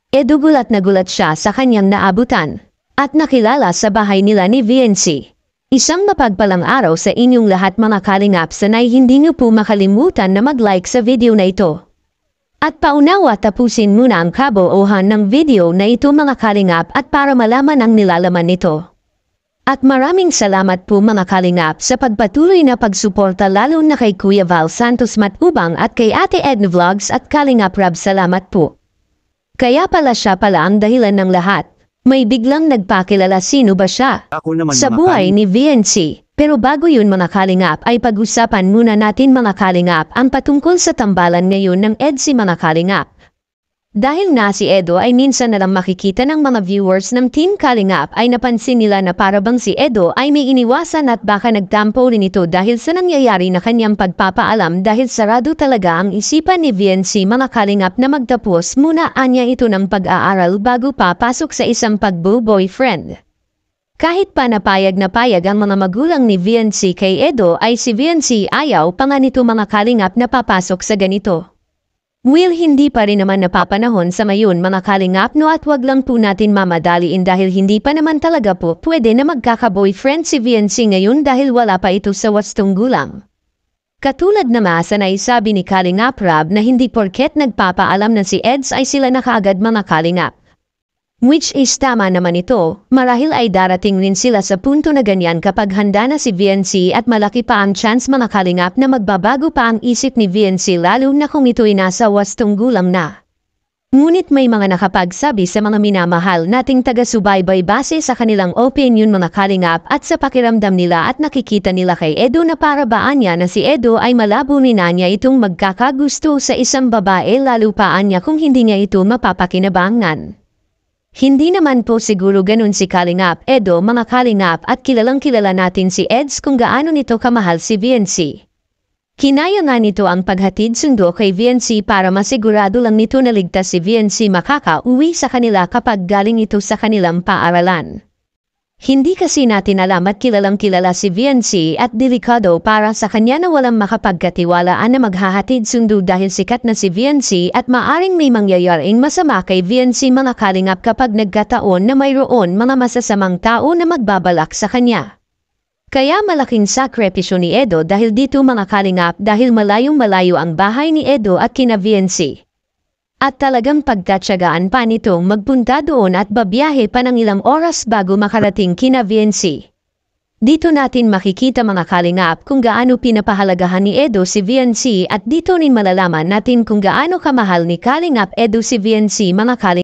Edo gulat na gulat siya sa kanyang naabutan at nakilala sa bahay nila ni VNC. Isang mapagpalang araw sa inyong lahat mga kalingap, sanay hindi niyo po makalimutan na mag-like sa video na ito. At paunawa tapusin muna ang kabuuan ng video na ito mga kalingap at para malaman ang nilalaman nito. At maraming salamat po mga kalingap sa pagpatuloy na pagsuporta lalo na kay Kuya Val Santos Matubang at kay Ate Edna Vlogs at Kalingap Rab, salamat po. Kaya pala siya pala ang dahilan ng lahat. May biglang nagpakilala sino ba siya sa buhay ni VNC. Pero bago yun mga kalingap ay pag-usapan muna natin mga kalingap ang patungkol sa tambalan ngayon ng EDSI mga kalingap. Dahil na si Edo ay minsan na lang makikita ng mga viewers ng Team Kalingap ay napansin nila na parabang si Edo ay may iniwasan at baka nagtampo rin ito dahil sa nangyayari na kanyang pagpapaalam dahil sarado talaga ang isipan ni VNC mga kalingap na magtapos muna anya ito ng pag-aaral bago papasok sa isang pagbo-boyfriend. Kahit pa napayag ang mga magulang ni VNC kay Edo ay si VNC ayaw pa nga nito mga kalingap na papasok sa ganito. Will hindi pa rin naman napapanahon sa mayon mga kalingap no, at wag lang po natin mamadaliin dahil hindi pa naman talaga po pwede na magkaka-boyfriend si VNC ngayon dahil wala pa ito sa wastong gulang. Katulad na masanay sabi ni Kalingap Rab na hindi porket nagpapaalam na si Eds ay sila na kaagad mga kalingap. Which is tama naman ito, marahil ay darating rin sila sa punto na ganyan kapag handa na si VNC at malaki pa ang chance mga kalingap na magbabago pa ang isip ni VNC lalo na kung ito'y nasa wastong gulang na. Ngunit may mga nakapagsabi sa mga minamahal nating taga-subaybay base sa kanilang opinion mga kalingap at sa pakiramdam nila at nakikita nila kay Edo na para baan niya na si Edo ay malabo rin na niya itong magkakagusto sa isang babae lalo paan niya kung hindi niya ito mapapakinabangan. Hindi naman po siguro ganun si Kalingap Edo mga kalingap at kilalang kilala natin si Eds kung gaano nito kamahal si VNC. Kinaya nga nito ang paghatid sundo kay VNC para masigurado lang nito na ligtas si VNC makaka-uwi sa kanila kapag galing ito sa kanilang paaralan. Hindi kasi natin alam at kilalang kilala si VNC at delikado para sa kanya na walang makapagkatiwalaan na maghahatid sundo dahil sikat na si VNC at maaring may mangyayaring masama kay VNC mga kalingap kapag nagkataon na mayroon mga masasamang tao na magbabalak sa kanya. Kaya malaking sakripisyo ni Edo dahil dito mga kalingap dahil malayong-malayo ang bahay ni Edo at kina VNC. At talagang pagtatsagaan pa nitong magpunta doon at babiyahe pa ng ilang oras bago makarating kina VNC. Dito natin makikita mga kalingap kung gaano pinapahalagahan ni Edo si VNC at dito rin malalaman natin kung gaano kamahal ni Kalingap Edo si VNC mga kalingap.